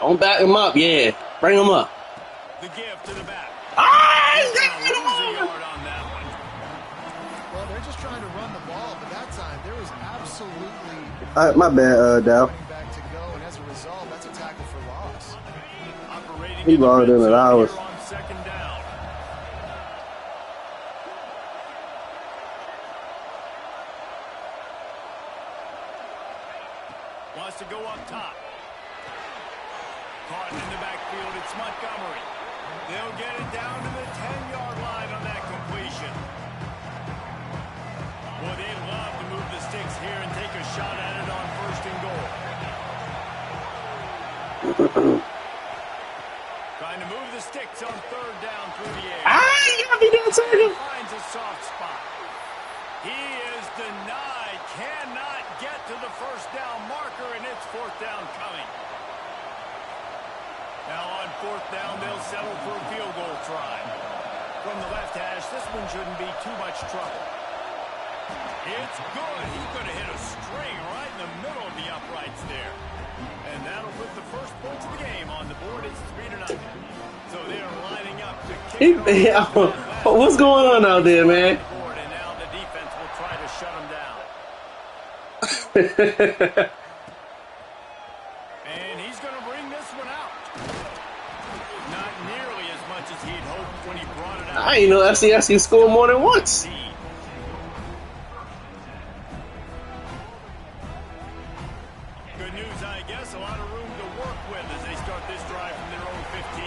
Don't back him up, yeah. Bring him up. The give to the back. Ah, He's he's going got to lose a him. yard on that one. Well, they're just trying to run the ball, but that time there was absolutely My bad, Dow. running back to go, and as a result, that's a tackle for loss. Operating He in the balled red in at zone ours. here on second down. Wants to go up top. Caught in the backfield, it's Montgomery. They'll get it down to the 10-yard line on that completion. Well, they'd love to move the sticks here and take a shot at it on first and goal. Trying to move the sticks on third down through the air. You gotta be doing something. Finds a soft spot. He is denied. Cannot get to the first down marker, and it's fourth down coming. Now on fourth down, they'll settle for a field goal try. From the left hash, this one shouldn't be too much trouble. It's good. He could have hit a string right in the middle of the uprights there. And that'll put the first points of the game on the board. It's 3-0. So they're lining up to kick it off. What's going on out there, man? And now the defense will try to shut him down. And he's going to bring this one out. Not nearly as much as he'd hoped when he brought it out. I ain't know FCS scored more than once. Good news, I guess. A lot of room to work with as they start this drive from their own 15.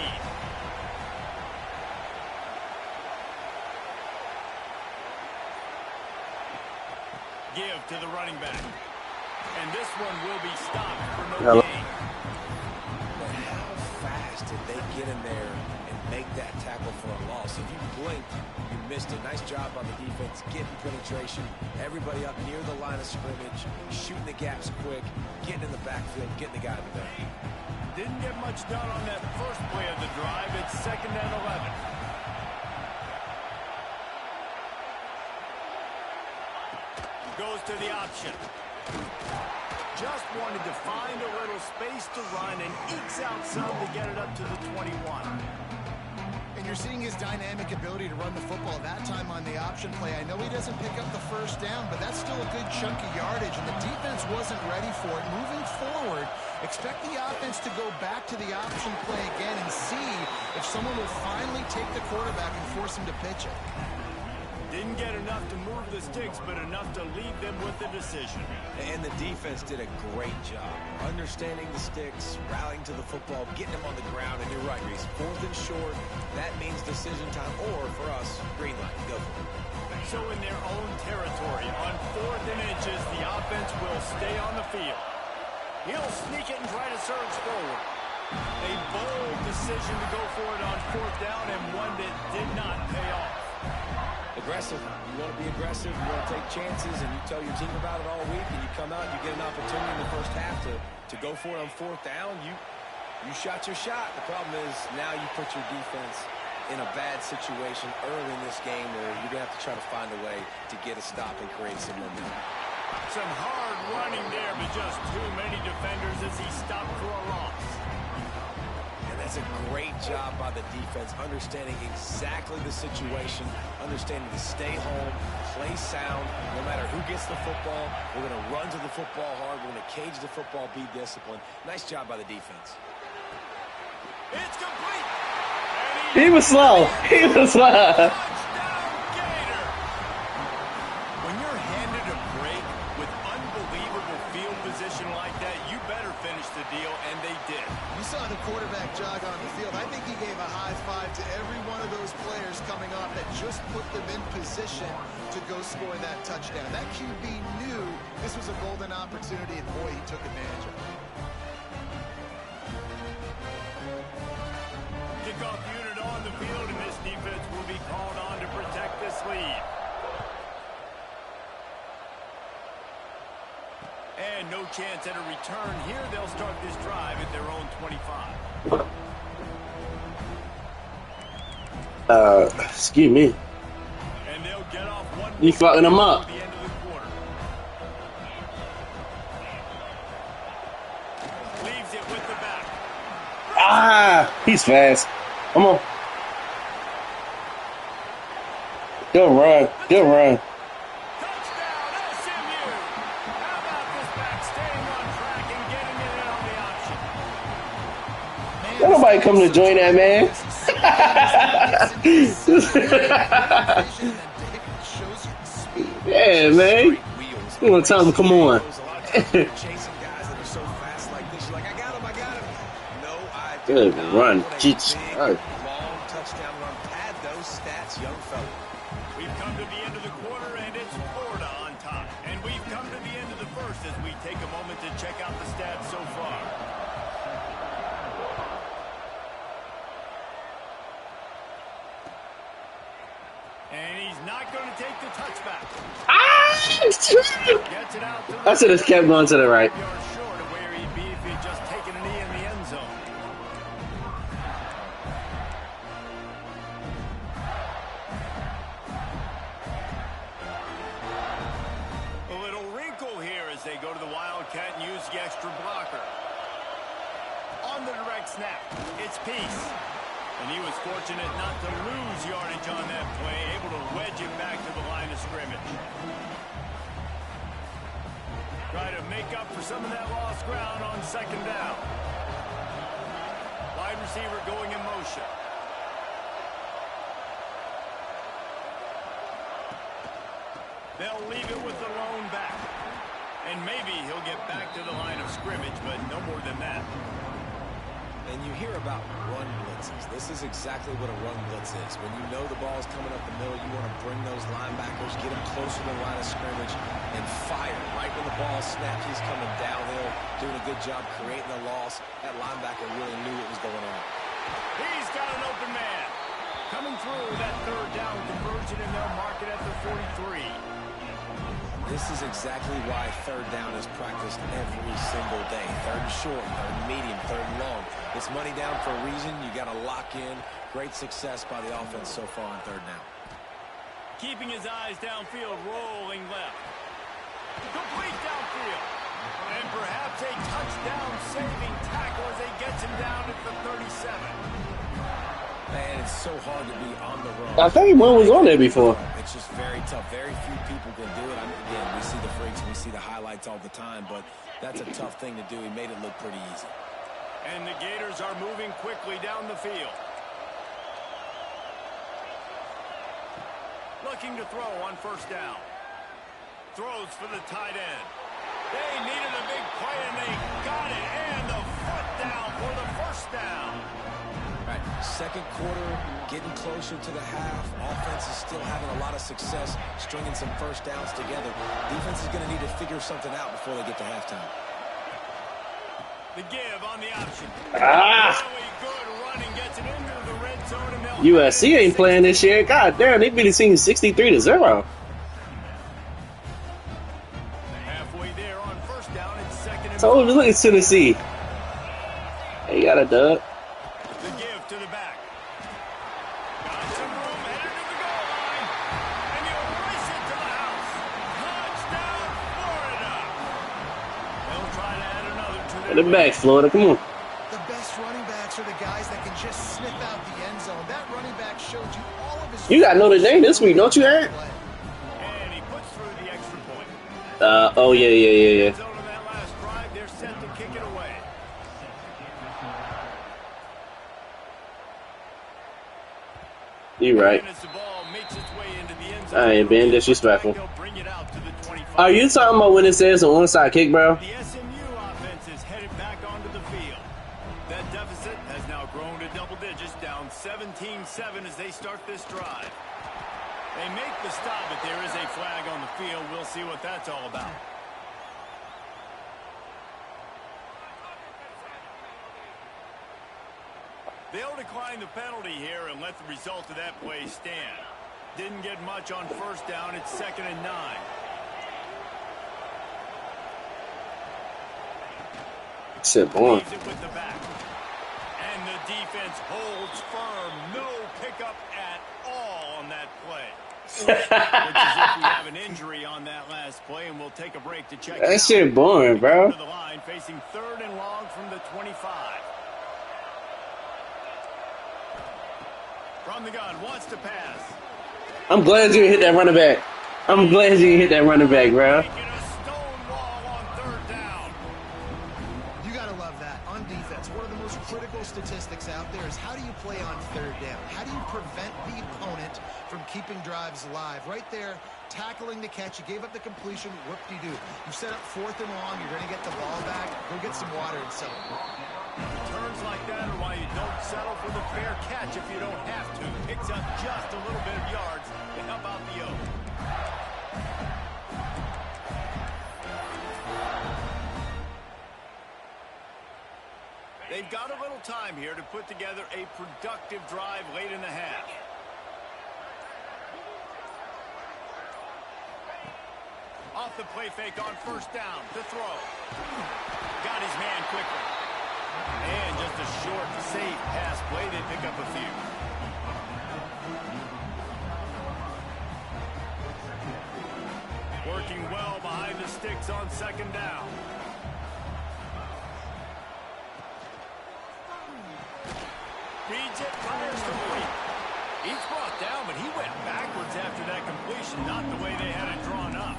Give to the running back. And this one will be stopped for no gain. But how fast did they get in there and make that tackle for a loss? If you blinked, you missed it. Nice job on the defense, getting penetration. Everybody up near the line of scrimmage, shooting the gaps quick, getting in the backfield, getting the guy in the back. Didn't get much done on that first play of the drive. It's 2nd and 11. Goes to the option. Just wanted to find a little space to run and ekes out some to get it up to the 21. And you're seeing his dynamic ability to run the football. That time on the option play, I know he doesn't pick up the first down, but that's still a good chunk of yardage, and the defense wasn't ready for it. Moving forward, expect the offense to go back to the option play again and see if someone will finally take the quarterback and force him to pitch it. Didn't get enough to move the sticks, but enough to leave them with the decision. And the defense did a great job understanding the sticks, rallying to the football, getting them on the ground. And you're right, Reese. 4th and short, that means decision time. Or, for us, green light. Go for it. So in their own territory, on 4th and inches, the offense will stay on the field. He'll sneak it and try to surge forward. A bold decision to go for it on 4th down, and one that did not pay off. Aggressive. You want to be aggressive. You want to take chances, and you tell your team about it all week, and you come out, you get an opportunity in the first half to go for it on 4th down. You shot your shot. The problem is now you put your defense in a bad situation early in this game where you're going to have to try to find a way to get a stop and create some momentum. Some hard running there, but just too many defenders as he stopped for a loss. And that's a great job by the defense, understanding exactly the situation, understanding to stay home, play sound. No matter who gets the football, we're going to run to the football hard. We're going to cage the football, be disciplined. Nice job by the defense. It's complete. He was slow. He was slow. Touchdown, Gator. When you're handed a break with unbelievable field position like that, you better finish the deal, and they did. You saw the quarterback jog on the field. I think he gave a high five to every one of those players coming off that just put them in position to go score that touchdown. That QB knew this was a golden opportunity, and boy, he took advantage of it. Kickoff unit on the field, and this defense will be called on to protect this lead. And no chance at a return here. They'll start this drive at their own 25. Excuse me. And they'll get off one. You fucking them up. At the end of the quarter. Leaves it with the back. Ah, he's fast. Come on. Good run. Good run. Touchdown, SMU. How about this back staying on track and getting it in on the option? Ain't nobody come to join that, man. Yeah, man. You want to tell him, come on. Chasing guys that are so fast like this. You're like, I got him. No, I do Good not. run. What a Jeez. big, All right. long touchdown run. Pad those stats, young fella. We've come to the end of the quarter, and it's Florida on top. And we've come to the end of the first as we take a moment to check out the stats so far. And he's not going to take the touchback. Gets it out to the I should have kept going to the right. yards short of where he'd be if he'd just taken a knee in the end zone. A little wrinkle here as they go to the Wildcat and use the extra blocker. On the direct snap, it's Peace. And he was fortunate not to lose yardage on that play, able to wedge it back to the line of scrimmage. Try to make up for some of that lost ground on second down. Wide receiver going in motion. They'll leave it with the lone back. And maybe he'll get back to the line of scrimmage, but no more than that. And you hear about run blitzes. This is exactly what a run blitz is. When you know the ball's coming up the middle, you want to bring those linebackers, get them closer to the line of scrimmage, and fire. Right when the ball snapped, he's coming downhill, doing a good job creating a loss. That linebacker really knew what was going on. He's got an open man. Coming through that third down conversion, and they'll mark it at the 43. This is exactly why third down is practiced every single day. Third and short, third and medium, third and long. It's money down for a reason. You got to lock in. Great success by the offense so far on third down. Keeping his eyes downfield, rolling left. Complete downfield. And perhaps a touchdown-saving tackle as he gets him down at the 37. Man, it's so hard to be on the run. I think one was on there before. It's just very tough. Very few people can do it. I mean, again, we see the freaks, we see the highlights all the time, but that's a tough thing to do. He made it look pretty easy. And the Gators are moving quickly down the field. Looking to throw on first down. Throws for the tight end. They needed a big play, and they got it. And the foot down for the first down. Right, second quarter, getting closer to the half. Offense is still having a lot of success stringing some first downs together. Defense is going to need to figure something out before they get to halftime. The give on the option. Ah. Really good running, gets it into the red zone, and they'll USC ain't playing this year. God damn, they beat the team 63-0. halfway there on first down. It's second and So look at Tennessee. They got a dub. the give to the back. Got some room, headed to the goal line. And you race it to the house. Touchdown, Florida. They'll try to add another to Get it back, Florida. Come on. The best running backs are the guys that can just sniff out the end zone. That running back showed you all of his... You got Notre Dame this week, don't you, Aaron? And he puts through the extra point. Oh, yeah. Zone on that last drive, they're set to kick it away. You right. And as the ball makes its way into the end I zone, ain't being disrespectful. they'll bring it out to the 25. Are you talking about when it says an onside kick, bro? The SMU offense is headed back onto the field. That deficit has now grown to double digits, down 17-7 as they start this drive. They make the stop, but there is a flag on the field. We'll see what that's all about. They'll decline the penalty here and let the result of that play stand. Didn't get much on first down. It's 2nd and 9. Shit, boy. Leaves it with the back. And the defense holds firm. No pickup at all on that play. Looks as if we have an injury on that last play, and we'll take a break to check it That out. shit boring, bro. To the line, facing 3rd and long from the 25. From the gun, wants to pass. I'm glad you hit that running back. I'm glad you hit that running back, bro. Making a stone wall on third down. You got to love that. On defense, one of the most critical statistics out there is how do you play on third down? How do you prevent the opponent from keeping drives alive? Right there, tackling the catch. You gave up the completion. Whoop-de-doo. You set up 4th and long. You're going to get the ball back. Go get some water and settle. Turns like that are why you don't settle for the fair catch if you don't have to. Picks up just a little bit of yards to help out the Oak. They've got a little time here to put together a productive drive late in the half. Off the play fake on first down to throw. Got his man quickly. And just a short, safe pass play. They pick up a few. Working well behind the sticks on second down. Reads it, fires complete. He's brought down, but he went backwards after that completion, not the way they had it drawn up.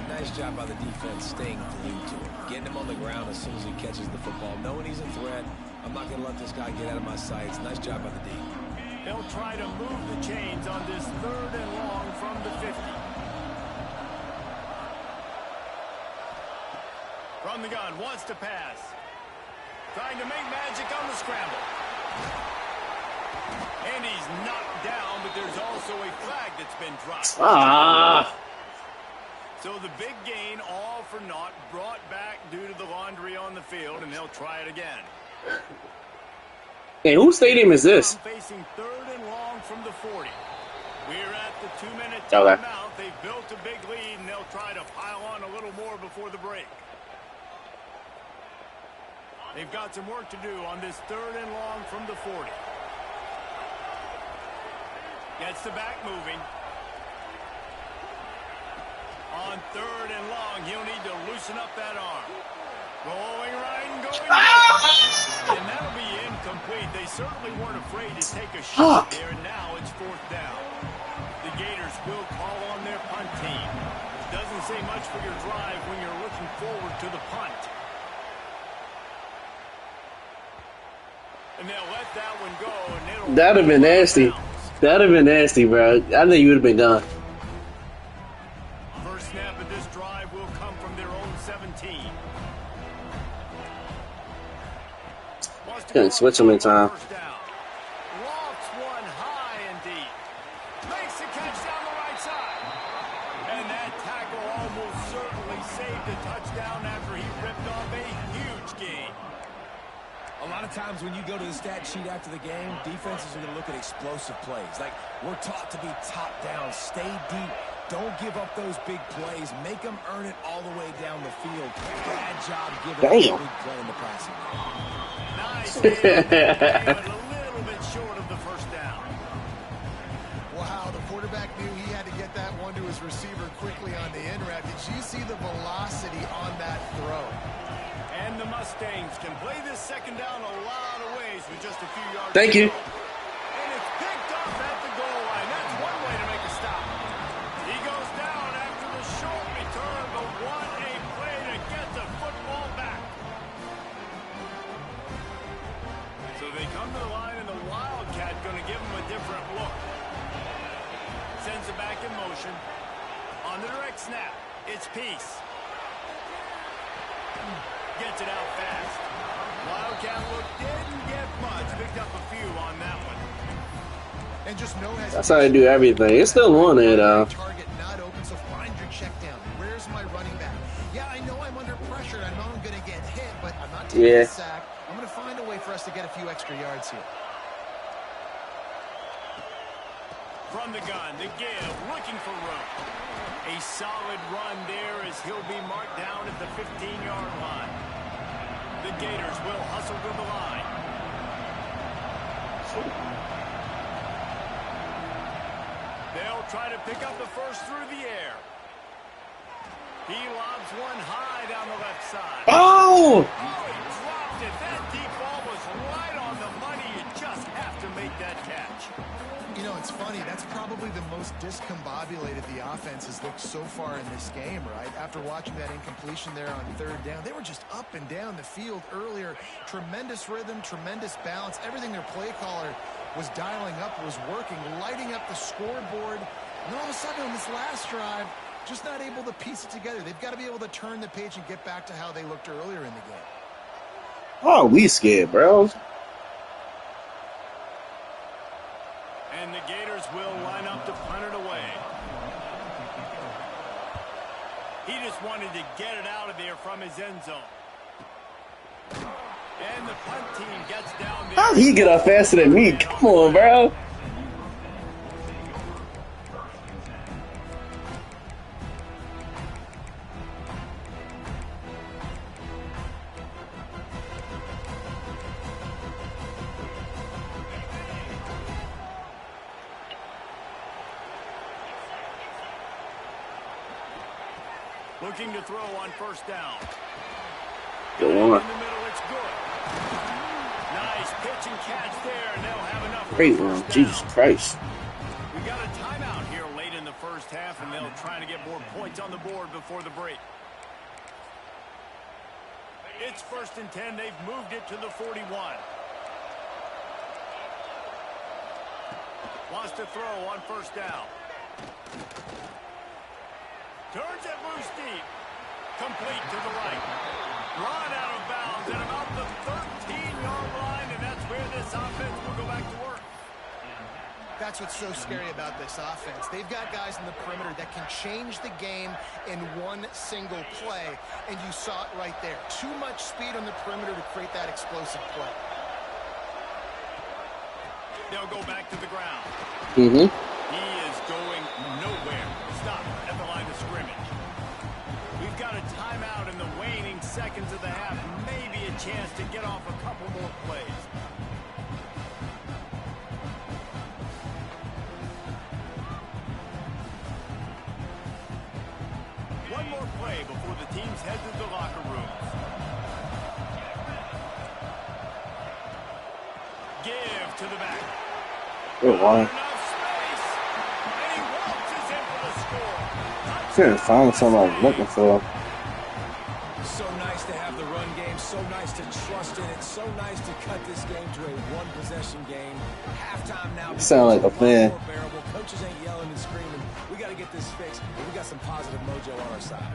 Nice job by the defense staying glued to him. Getting him on the ground as soon as he catches the football. Knowing he's a threat, I'm not going to let this guy get out of my sights. Nice job by the D. They'll try to move the chains on this 3rd and long from the 50. From the gun, wants to pass. Trying to make magic on the scramble. And he's knocked down, but there's also a flag that's been dropped. So the big gain, all for naught, brought back due to the laundry on the field, and they'll try it again. Hey, whose stadium is this? Facing 3rd and long from the 40. We're at the 2-minute Okay. timeout. They've built a big lead, and they'll try to pile on a little more before the break. They've got some work to do on this 3rd and long from the 40. Gets the back moving. On 3rd and long, he'll need to loosen up that arm. Going right and going left. And that'll be incomplete. They certainly weren't afraid to take a shot there, and now it's 4th down. The Gators will call on their punt team. Doesn't say much for your drive when you're looking forward to the punt. And they'll let that one go. And That'd have been nasty. That'd have been nasty, bro. I think you would have been done. First snap of this drive will come from their own 17. Couldn't switch them in time. Lofts one high and deep. Makes the catch down the right side. And that tackle almost certainly saved a touchdown after he ripped off a huge gain. A lot of times when you go to the stat sheet after the game, defenses are going to look at explosive plays. Like, we're taught to be top down, stay deep, don't give up those big plays, make them earn it all the way down the field. Bad job giving up a big play in the passing. Nice game, but a little bit short of the first down. Wow, the quarterback knew he had to get that one to his receiver quickly on the in route. Did you see the velocity on that throw? And the Mustangs can play this second down a lot of ways with just a few yards. Thank you. And it's picked off at the goal line. That's one way to make a stop. He goes down after the short return, but what a play to get the football back. So they come to the line, and the Wildcat going to give them a different look. Sends it back in motion. On the direct snap, it's Peace. Gets it out fast. Wildcat look didn't get much. Picked up a few on that one. And just no hesitation. That's how they do everything. It's still on there, though. Target not open, so find your check down. Where's my running back? Yeah, I know I'm under pressure. I know I'm going to get hit, but I'm not taking a sack. I'm going to find a way for us to get a few extra yards here. From the gun, the give, looking for room. A solid run there as he'll be marked down at the 15-yard line. The Gators will hustle to the line. They'll try to pick up the first through the air. He lobs one high down the left side. Oh! Oh, he dropped it. That deep ball was right on the money. You just have to make that catch. most discombobulated the offense has looked so far in this game, right? After watching that incompletion there on third down, they were just up and down the field earlier. Tremendous rhythm, tremendous balance. Everything their play caller was dialing up was working, lighting up the scoreboard. And all of a sudden on this last drive, just not able to piece it together. They've got to be able to turn the page and get back to how they looked earlier in the game. Oh, we scared, bro. And the Gators will line up to punt it away. He just wanted to get it out of there from his end zone. And the punt team gets down there. How'd he get up faster than me? Come on, bro. Looking to throw on first down. Go In on. the middle, it's good. Nice pitch and catch there, and they'll have enough. Great one. Jesus Christ. We got a timeout here late in the first half, and they'll try to get more points on the board before the break. It's 1st and 10. They've moved it to the 41. Wants to throw on first down. Turns it loose deep. Complete to the right. Run out of bounds at about the 13-yard line, and that's where this offense will go back to work. That's what's so scary about this offense. They've got guys in the perimeter that can change the game in one single play, and you saw it right there. Too much speed on the perimeter to create that explosive play. They'll go back to the ground. Mm-hmm. He is going nowhere. Stop at the line of scrimmage. We've got a timeout in the waning seconds of the half. Maybe a chance to get off a couple more plays. One more play before the teams head to the locker rooms. Give to the back. Good one. Couldn't find something I was looking for. So nice to have the run game. So nice to trust in it. So nice to cut this game to a one-possession game. Halftime now. Sound like a plan. Coaches ain't yelling and screaming. We got to get this fixed. But we got some positive mojo on our side.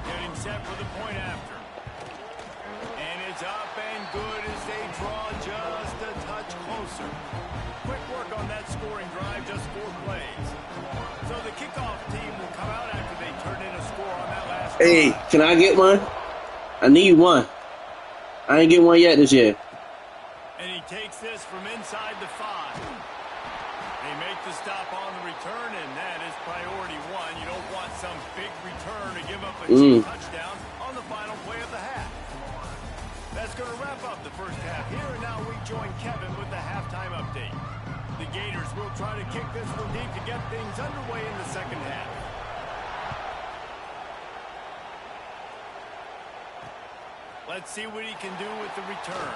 Getting set for the point after. And it's up and good as they draw just a touch closer. Quick work on that scoring drive, just 4 plays. So the kickoff team will come out after they turn in a score on that last Hey, drive. can I get one? I need one. I ain't get one yet this year. And he takes this from inside the 5. They make the stop on the return, and that is priority 1. You don't want some big return to give up a cheap touchdown on the final play of the half. That's going to wrap up the first half. Here and now we join Kevin with the halftime update. The Gators will try to kick this one deep to get things underway in the second half. Let's see what he can do with the return.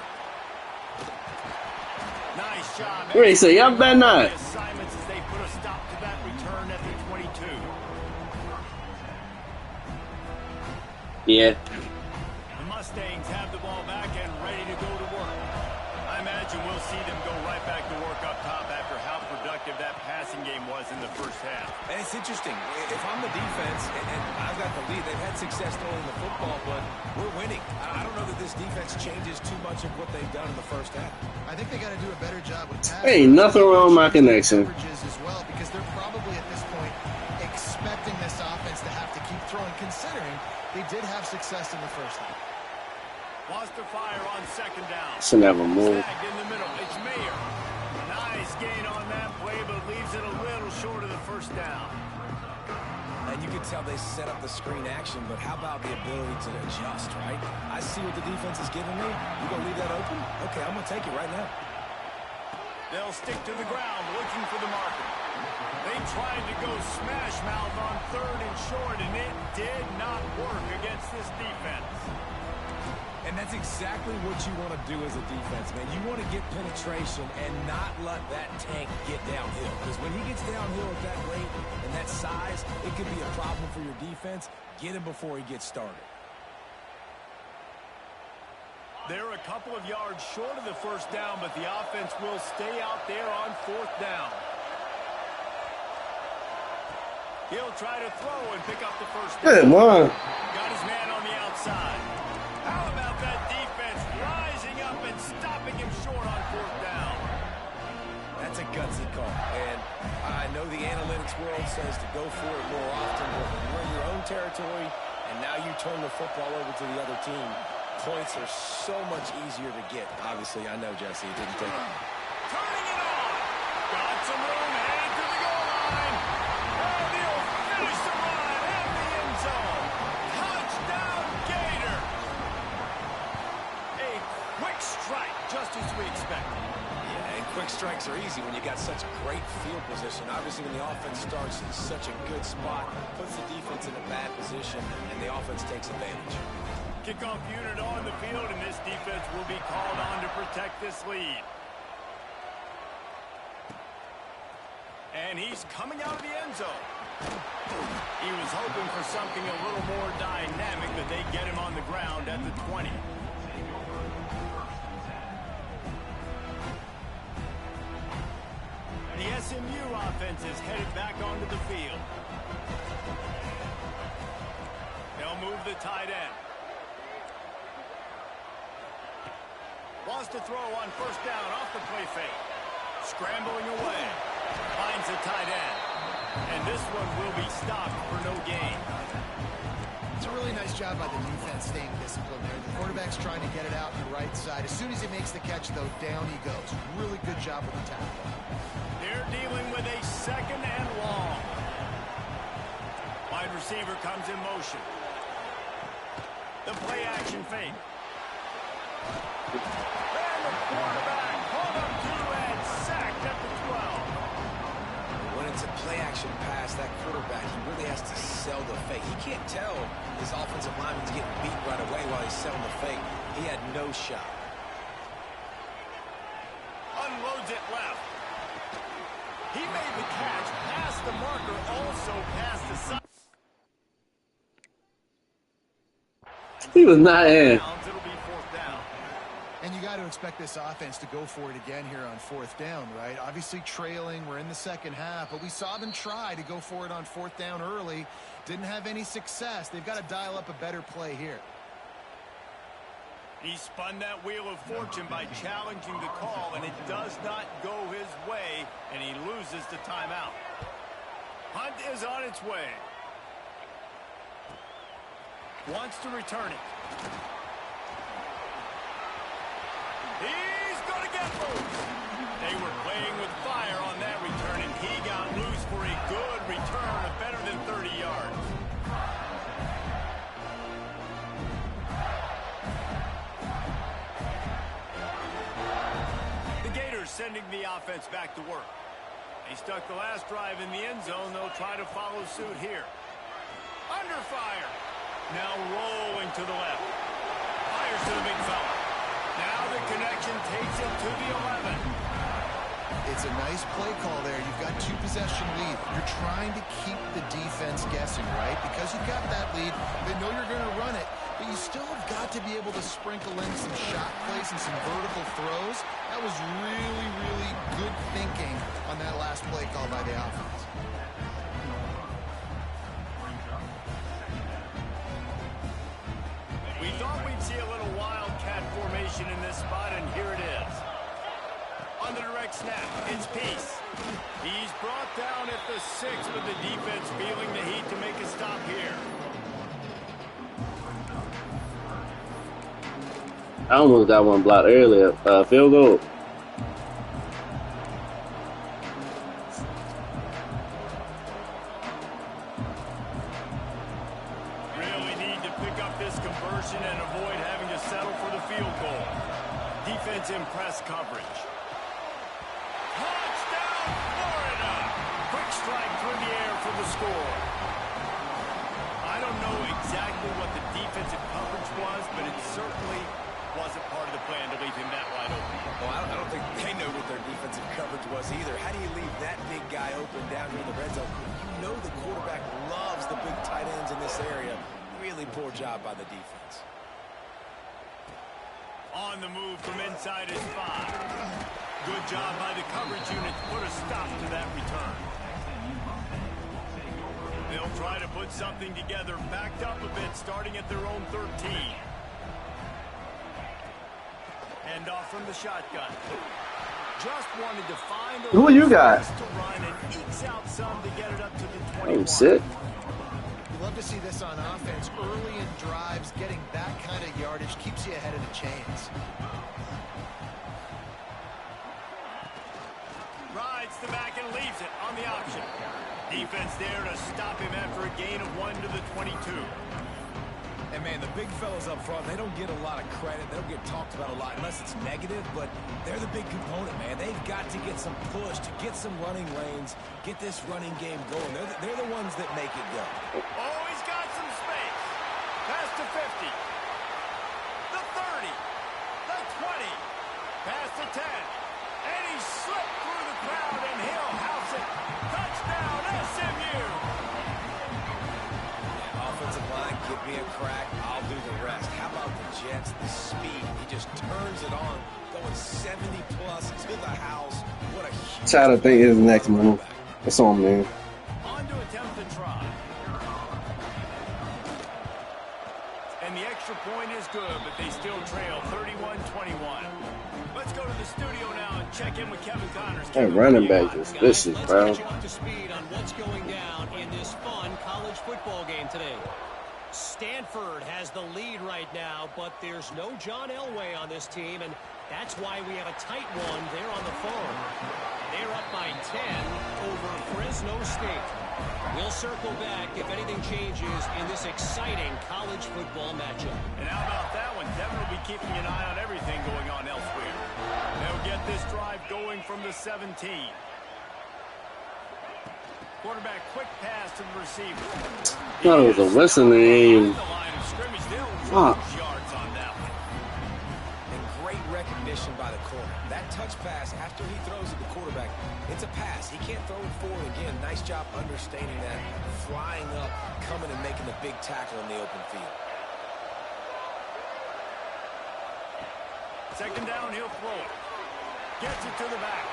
Nice job. Wait, so y'all better not. The assignments as they put a stop to that return at the 22. Yeah. The Mustangs have the ball back and ready to go to work. I imagine we'll see them go right back to work up top after how productive that passing game was in the first half. And it's interesting. If I'm the defense and I've got the lead, they've had success throwing the football, but we're winning. I don't know that this defense changes too much of what they've done in the first half. I think they got to do a better job with passing. Ain't nothing wrong with my connection. As well, because they're probably at this point expecting this offense to have to keep throwing, considering they did have success in the first half. Wants to fire on second down. Should never move. Snagged in the middle. It's Mayer. Nice gain on that play, but leaves it a little short of the first down. And you can tell they set up the screen action, but how about the ability to adjust, right? I see what the defense is giving me. You going to leave that open? Okay, I'm going to take it right now. They'll stick to the ground looking for the marker. They tried to go smash mouth on 3rd and short, and it did not work against this defense. And And that's exactly what you want to do as a defense, man. You want to get penetration and not let that tank get downhill. Because when he gets downhill at that rate and that size, it could be a problem for your defense. Get him before he gets started. They're a couple of yards short of the first down, but the offense will stay out there on fourth down. He'll try to throw and pick up the first down. Good one. Got his man on the outside. How about that defense rising up and stopping him short on fourth down? That's a gutsy call. And I know the analytics world says to go for it more often, but when you're in your own territory and now you turn the football over to the other team, points are so much easier to get. Obviously, I know, Jesse, it didn't take it. Turning it on. Got some room, headed to the goal line. And he'll finish the run in the end zone. Touchdown, Gator. A quick strike, just as we expected. Yeah, and quick strikes are easy when you got such great field position. Obviously, when the offense starts in such a good spot, puts the defense in a bad position, and the offense takes advantage. Kickoff unit on the field, and this defense will be called on to protect this lead. And he's coming out of the end zone. He was hoping for something a little more dynamic, but they get him on the ground at the 20. The SMU offense is headed back onto the field. They'll move the tight end. Wants to throw on first down off the play fake. Scrambling away. Finds the tight end. And this one will be stopped for no gain. It's a really nice job by the defense staying disciplined there. The quarterback's trying to get it out on the right side. As soon as he makes the catch, though, down he goes. Really good job with the tackle. They're dealing with a second and long. Wide receiver comes in motion. The play action fake. And the quarterback caught up to and sacked at the 12. When it's a play-action pass, that quarterback, he really has to sell the fake. He can't tell his offensive lineman's getting beat right away while he's selling the fake. He had no shot. Unloads it left. He made the catch past the marker, also past the side. He was not in. It'll be fourth down. And you got to expect this offense to go for it again here on fourth down, right? Obviously trailing, we're in the second half, but we saw them try to go for it on fourth down early. Didn't have any success. They've got to dial up a better play here. He spun that wheel of fortune by challenging the call, and it does not go his way, and he loses the timeout. Hunt is on its way. Wants to return it. He's going to get loose. They were playing with fire on that return, and he got loose for a good return of better than 30 yards. The Gators sending the offense back to work. They stuck the last drive in the end zone. They'll try to follow suit here. Under fire. Now rolling to the left. Fires to the big fella. Now the connection takes it to the 11. It's a nice play call there. You've got two-possession lead. You're trying to keep the defense guessing, right? Because you've got that lead, they know you're going to run it, but you still have got to be able to sprinkle in some shot plays and some vertical throws. That was really, really good thinking on that last play call by the offense. We thought we'd see a little wildcat formation in this spot, and here it is. On the direct snap, it's Peace. He's brought down at the 6, with the defense feeling the heat to make a stop here. I almost got one blocked earlier. Field goal. Really need to pick up this conversion and avoid having to settle for the field goal. Defense in press coverage. Touchdown, Florida! Quick strike through the air for the score. I don't know exactly what the defensive coverage was, but it certainly does either. How do you leave that big guy open down here in the red zone? You know the quarterback loves the big tight ends in this area. Really poor job by the defense. On the move from inside his 5. Good job by the coverage unit to put a stop to that return. They'll try to put something together, backed up a bit, starting at their own 13. Hand off from the shotgun. Just wanted to find Who you got? to run and ekes out some to get it up to the 21. Oh, sick. You love to see this on offense. Early in drives, getting that kind of yardage keeps you ahead of the chains. Rides the back and leaves it on the option. Defense there to stop him after a gain of 1 to the 22. And, man, the big fellas up front, they don't get a lot of credit. They don't get talked about a lot unless it's negative, but they're the big component, man. They've got to get some push, to get some running lanes, get this running game going. They're the ones that make it go. Oh, he's got some space. Pass to 50. The 30. The 20. Pass to 10. And he slipped through the crowd, and he'll house it. Touchdown, SMU. Offensive line, give me a crack, I'll do the rest. How about the Jets, the speed? He just turns it on, going 70-plus to the house. What a huge... Try to think his next move. It's on, man. On to attempt the try. And the extra point is good, but they still trail 31-21. Let's go to the studio now and check in with Kevin Connors. That running back is vicious, bro. Let's get you up to speed on what's going down in this fun college football game today. Stanford has the lead right now, but there's no John Elway on this team, and that's why we have a tight one there on the phone. They're up by 10 over Fresno State. We'll circle back if anything changes in this exciting college football matchup. And how about that one? Devin will be keeping an eye on everything going on elsewhere. They'll get this drive going from the 17. Quarterback, quick pass to the receiver. Thought it was a whistling aim. Fuck. Yards on that one. And great recognition by the corner. That touch pass after he throws at the quarterback, it's a pass. He can't throw it forward again. Nice job understanding that. Flying up, coming and making the big tackle in the open field. Second down, he'll throw it. Gets it to the back.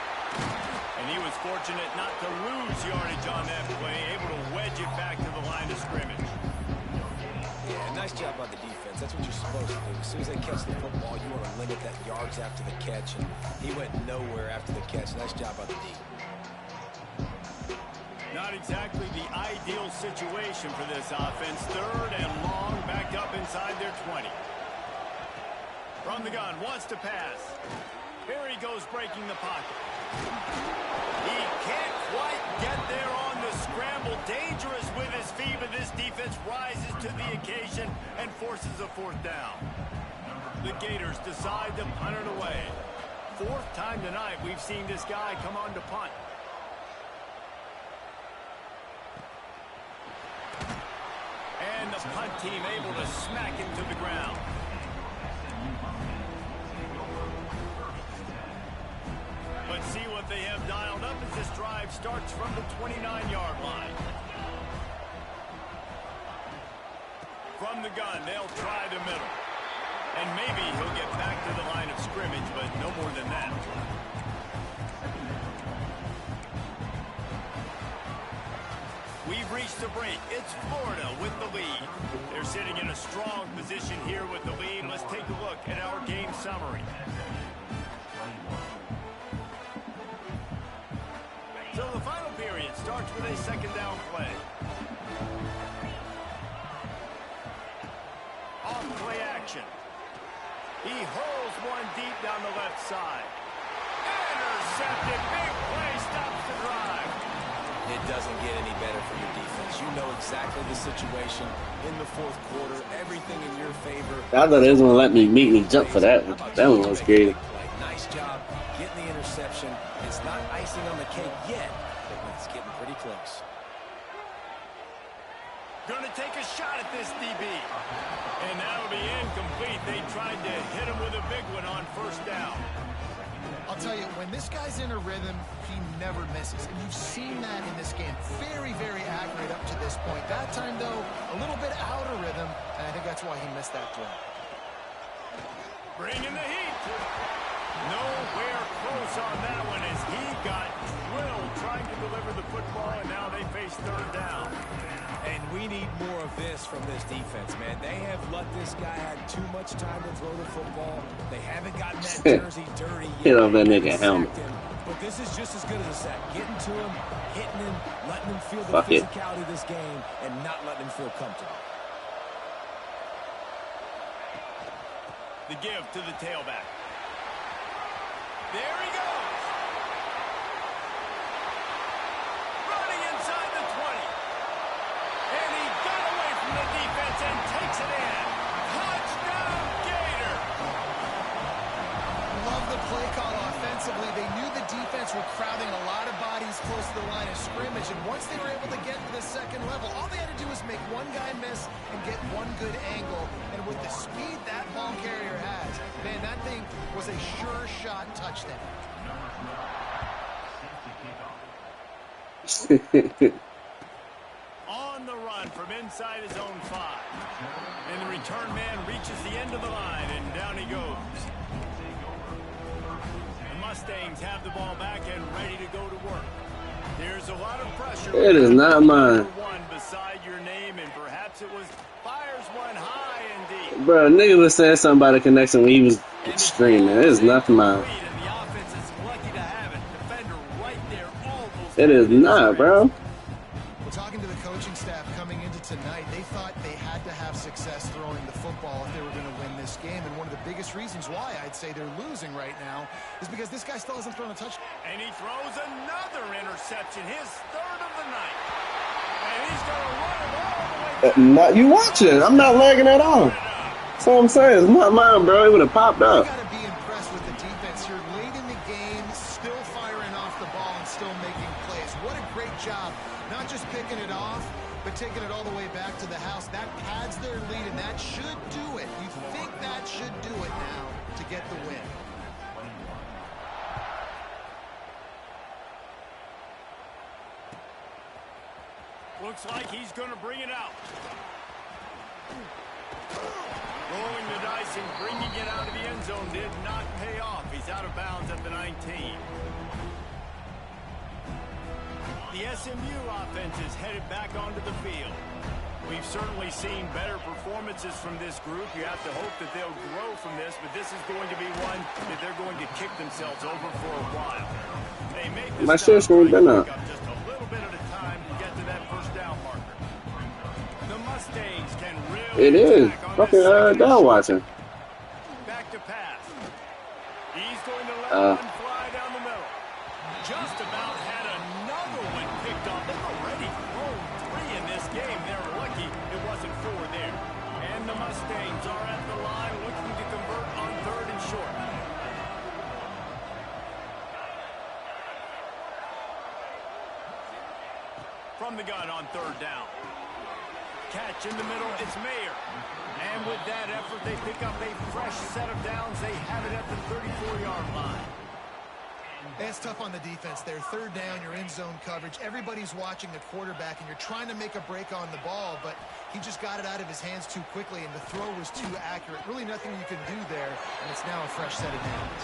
And he was fortunate not to lose yardage on that play, able to wedge it back to the line of scrimmage. Yeah, nice job by the defense. That's what you're supposed to do. As soon as they catch the football, you want to limit that yards after the catch, and he went nowhere after the catch. Nice job by the D. Not exactly the ideal situation for this offense. Third and long, backed up inside their 20. From the gun, wants to pass. Here he goes, breaking the pocket. He can't quite get there on the scramble. Dangerous with his feet, but this defense rises to the occasion and forces a fourth down. The Gators decide to punt it away. Fourth time tonight we've seen this guy come on to punt. And the punt team able to smack him to the ground. Let's see what they have dialed up as this drive starts from the 29-yard line. From the gun, they'll try the middle. And maybe he'll get back to the line of scrimmage, but no more than that. We've reached the break. It's Florida with the lead. They're sitting in a strong position here with the lead. Let's take a look at our game summary. So the final period starts with a second down play. Off play action. He hurls one deep down the left side. Intercepted. Big play stops the drive. It doesn't get any better for your defense. You know exactly the situation in the fourth quarter. Everything in your favor. I thought they was going to let me jump for that one. That one was great. Nice job getting the interception. It's not icing on the cake yet, but it's getting pretty close. Going to take a shot at this DB. And that'll be incomplete. They tried to hit him with a big one on first down. I'll tell you, when this guy's in a rhythm, he never misses. And you've seen that in this game. Very, very accurate up to this point. That time, though, a little bit out of rhythm, and I think that's why he missed that throw. Bringing the heat. Nowhere close on that one as he got drilled trying to deliver the football, and now they face third down. And we need more of this from this defense, man. They have let this guy have too much time to throw the football. They haven't gotten that jersey dirty yet. Hit off that nigga helmet. But this is just as good as a sack. Getting to him, hitting him, letting him feel the Fuck it. physicality of this game, and not letting him feel comfortable. The give to the tailback. There he goes. Running inside the 20. And he got away from the defense and takes it in. Touchdown, Gator. Love the play call offensively. They knew the defense were crowding a lot of bodies close to the line of scrimmage, and once they were able to get to the second level, all they had to do was make one guy miss and get one good angle. And with the speed that ball carrier has, man, that thing was a sure shot touchdown. On the run from inside his own 5. And the return man reaches the end of the line, and down he goes. The Mustangs have the ball back and ready to go to work. There's a lot of pressure. It is not mine. One beside your name, and perhaps it was fires one high indeed. Bro, nigga was saying something about a connection when he was streaming. It is not mine. And the offense is lucky to have it. Defender right there, almost. It is not, bro. Well, talking to the coaching staff coming into tonight, they thought they had to have success throwing the football if they were going to win this game. And one of the biggest reasons why I'd say they're losing right now is because this guy still hasn't thrown a touchdown. And he throws another interception, his third of the night. And he's going to run it all the way. Not you watching. I'm not lagging at all. That's what I'm saying. It's not mine, bro. It would have popped You up. got to be impressed with the defense here. Late in the game, still firing off the ball and still making plays. What a great job. Not just picking it off, but taking it all the way back to the house. That pads their lead, and that should do it. You think that should do it now to get the win. Looks like he's going to bring it out. Rolling the dice and bringing it out of the end zone did not pay off. He's out of bounds at the 19. The SMU offense is headed back onto the field. We've certainly seen better performances from this group. You have to hope that they'll grow from this, but this is going to be one that they're going to kick themselves over for a while. They make this My shit's going been up. just a little bit at a time to get to that first down marker. The Mustangs can really It is. attack on Fucking this second down and watching. back to pass. He's going to let one fly down the middle. Just about had another one picked off. They've already thrown 3 in this game. They're lucky it wasn't 4 there. And the Mustangs are at the line looking to convert on 3rd and short. From the gun on 3rd down. Catch in the middle, it's Mayer. And with that effort, they pick up a fresh set of downs. They have it at the 34-yard line. It's tough on the defense there. 3rd down, you're in zone coverage. Everybody's watching the quarterback, and you're trying to make a break on the ball, but he just got it out of his hands too quickly, and the throw was too accurate. Really nothing you can do there, and it's now a fresh set of downs.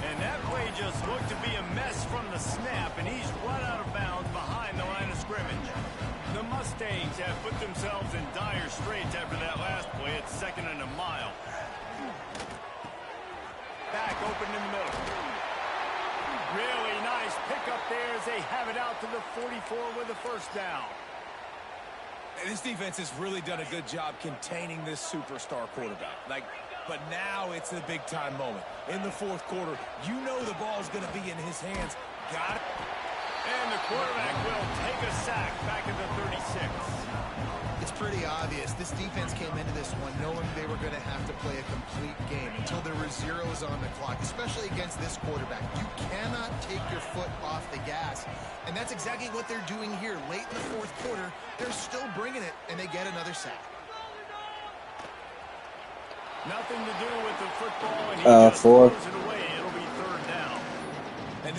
And that play just looked to be a mess from the snap, and he's run out of bounds behind the line of scrimmage. The Mustangs have put themselves in dire straits after that last play. It's 2nd and a mile. Back open in the middle. Really nice pickup there as they have it out to the 44 with a first down. This defense has really done a good job containing this superstar quarterback. But now it's the big-time moment. In the 4th quarter, you know the ball's going to be in his hands. Got it. And the quarterback will take a sack back at the 36. It's pretty obvious. This defense came into this one knowing they were going to have to play a complete game until there were zeros on the clock, especially against this quarterback. You cannot take your foot off the gas, and that's exactly what they're doing here. Late in the 4th quarter, they're still bringing it, and they get another sack. Nothing to do with the football, and he just throws it away. It'll be 3rd down.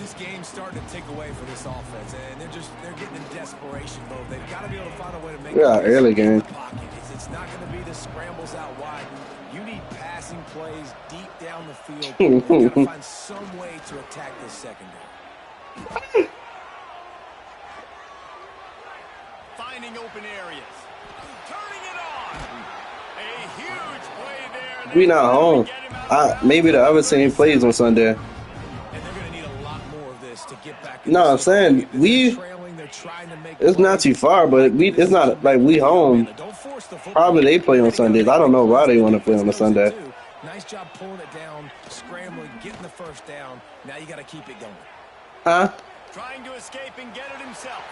This game's starting to take away for this offense, and they're getting in desperation mode. They've got to be able to find a way to make early game. in the pocket. It's not going to be the scrambles out wide. You need passing plays deep down the field. You've got to find some way to attack this secondary. Finding open areas. Turning it on. A huge play there. We not home. Maybe the other team plays on Sunday. And they're going to need a lot more of this to get back. No, I'm saying it's not too far, but it's not like we home. Probably they play on Sundays. I don't know why they want to play on a Sunday. Nice job pulling it down, scrambling, getting the first down. Now you got to keep it going. Huh? Trying to escape and get it himself.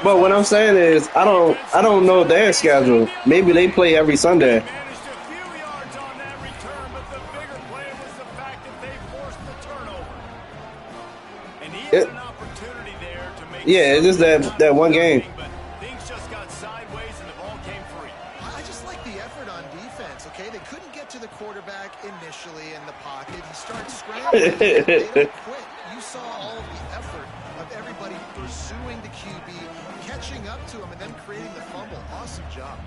But what I'm saying is, I don't know their schedule. Maybe they play every Sunday. Managed a few yards on that return, but the bigger play was the fact that they forced the turnover. And he had an opportunity there to make. Yeah, it's just that one game. But things just got sideways and the ball came free. I just like the effort on defense, okay? They couldn't get to the quarterback initially in the pocket. He starts scrambling. They don't quit. You saw all of the effort of everybody pursuing the QB, catching up to him, and then creating the fumble. Awesome job.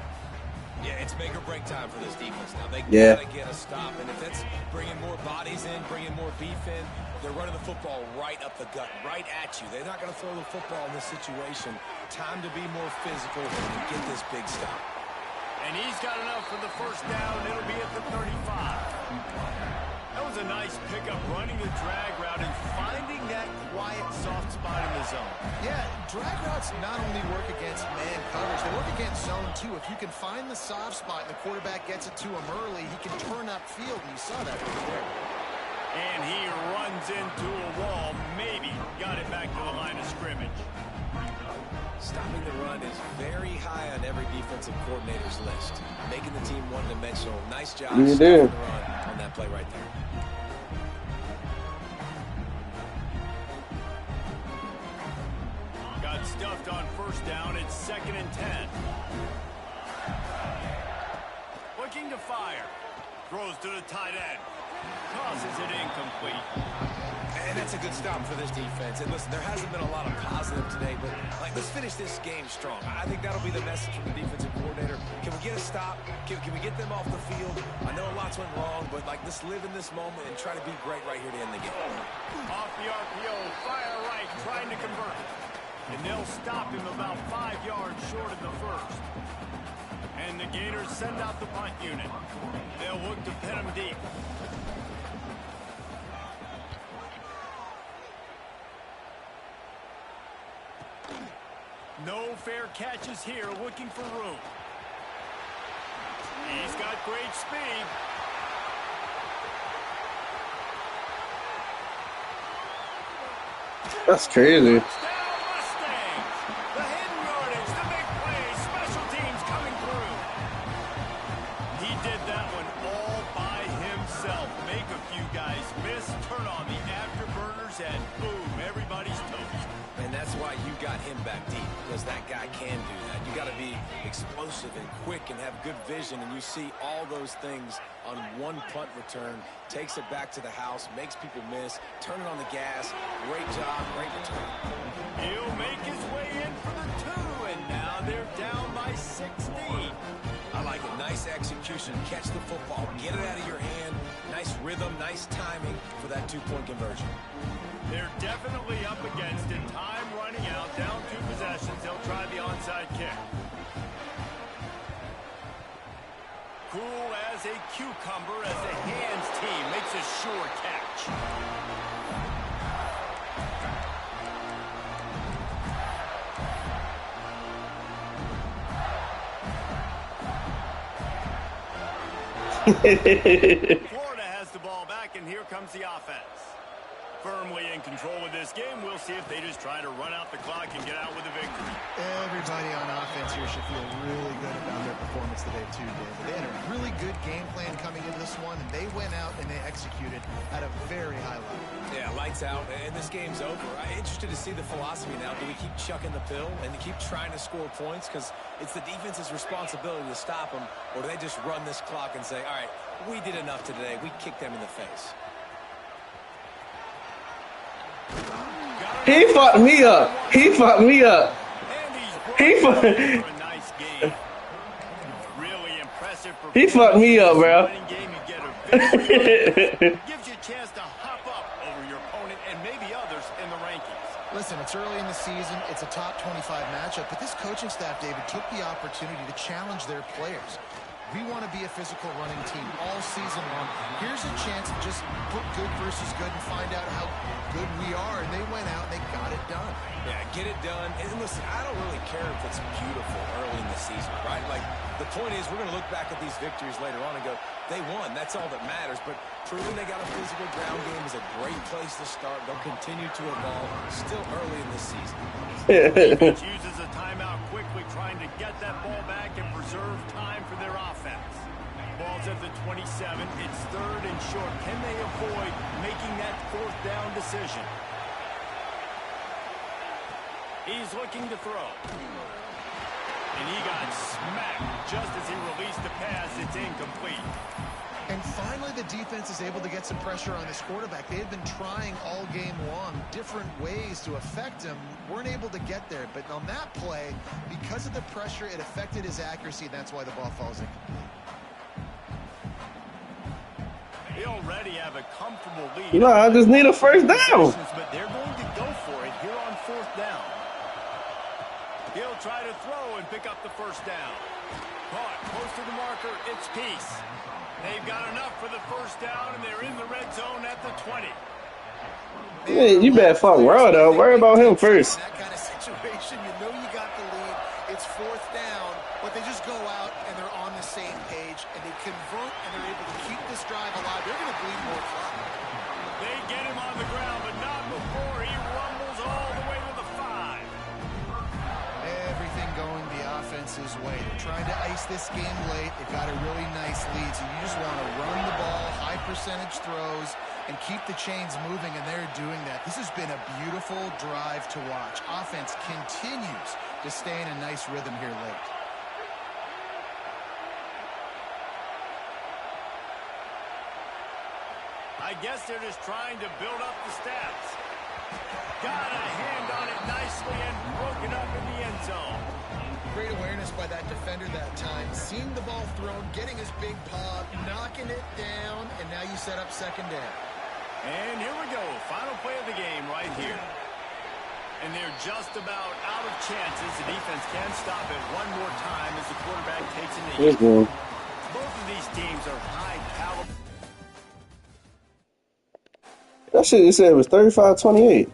Yeah, it's make or break time for this defense. Now they got to get a stop, and if that's bringing more bodies in, bringing more beef in, they're running the football right up the gut, right at you. They're not going to throw the football in this situation. Time to be more physical and get this big stop. And he's got enough for the first down. It'll be at the 35. That was a nice pickup, running the drag route and finding that quiet, soft spot in the zone. Yeah, drag routes not only work against man coverage, they work against zone too. If you can find the soft spot and the quarterback gets it to him early, he can turn upfield, and you saw that right there. And he runs into a wall, maybe got it back to the line of scrimmage. Stopping the run is very high on every defensive coordinator's list. Making the team one-dimensional. Nice job stopping the run on that play right there. Got stuffed on first down. It's 2nd and 10. Looking to fire. Throws to the tight end. Tosses it incomplete. And that's a good stop for this defense. And listen, there hasn't been a lot of positive today, but let's finish this game strong. I think that'll be the message from the defensive coordinator. Can we get a stop? Can we get them off the field? I know lots went wrong, but let's live in this moment and try to be great right here to end the game. Off the RPO, fire right, trying to convert. And they'll stop him about 5 yards short of the first. And the Gators send out the punt unit. They'll look to pin him deep. No fair catches here, looking for room. He's got great speed. That's crazy. Touchdown Mustangs. The hidden yardage, the big play, special teams coming through. He did that one all by himself. Make a few guys miss, turn on the afterburners, and boom, everybody's toast. And that's why you got him back deep, because that guy can do that. You got to be explosive and quick and have good vision, and you see all those things on one punt return. Takes it back to the house, makes people miss, turning on the gas. Great job, great return. He'll make his way in for the 2, and now they're down by 16. I like it. Nice execution. Catch the football. Get it out of your hand. Nice rhythm, nice timing for that 2-point conversion. They're definitely up against it. Time running out. Down 2 possessions. They'll try the onside kick. Cool as a cucumber as the hands team makes a sure catch. Florida has the ball back, and here comes the offense. Firmly in control of this game. We'll see if they just try to run out the clock and get out with a victory. Everybody on offense here should feel really good about their performance today, too, David. They had a really good game plan coming into this one, and they went out and they executed at a very high level. Yeah, lights out, and this game's over. I'm interested to see the philosophy now. Do we keep chucking the pill and keep trying to score points? Because it's the defense's responsibility to stop them, or do they just run this clock and say, all right, we did enough today. We kicked them in the face. He fucked me up. He fucked me up. He fucked. For a nice game. Really impressive He fucked me up, bro. game, you get a victory. Gives you a chance to hop up over your opponent and maybe others in the rankings. Listen, it's early in the season. It's a top 25 matchup, but this coaching staff, David, took the opportunity to challenge their players. We want to be a physical running team all season long. Here's a chance to just put good versus good and find out how good we are. And they went out and they got it done. Yeah, get it done. And listen, I don't really care if it's beautiful early in the season, right? Like, the point is we're going to look back at these victories later on and go, they won. That's all that matters. But proving they got a physical ground game is a great place to start. They'll continue to evolve. Still early in this season. Defense uses a timeout quickly, trying to get that ball back and preserve time for their offense. Ball's at the 27. It's 3rd and short. Can they avoid making that 4th down decision? He's looking to throw. And he got smacked just as he released the pass. It's incomplete. And finally, the defense is able to get some pressure on this quarterback. They had been trying all game long different ways to affect him. Weren't able to get there. But on that play, because of the pressure, it affected his accuracy. That's why the ball falls incomplete. They already have a comfortable lead. No, I just need a first down. But they're going to go for it here on 4th down. He'll try to throw and pick up the first down. Caught close to the marker. It's Peace. They've got enough for the first down, and they're in the red zone at the 20. Hey, you better fuck World though. Worry about him first. That kind of situation, you know you got the lead. It's 4th down, but they just go out and they're on the same page, and they convert, and they're able to keep this drive alive. They're going to bleed more clock. They get him on the ground, but not before he rumbles all the way to the 5. Everything going the offense's way. They're trying to ice this game late. They've got a really nice lead, so you just want to run the ball, high percentage throws, and keep the chains moving, and they're doing that. This has been a beautiful drive to watch. Offense continues to stay in a nice rhythm here late. I guess they're just trying to build up the stats. Got a hand on it nicely and broken up in the end zone. Great awareness by that defender that time. Seeing the ball thrown, getting his big paw, knocking it down, and now you set up 2nd down. And here we go. Final play of the game right here. And they're just about out of chances. The defense can stop it one more time as the quarterback takes a knee. Both of these teams are high caliber. That shit, you said it was 35-28.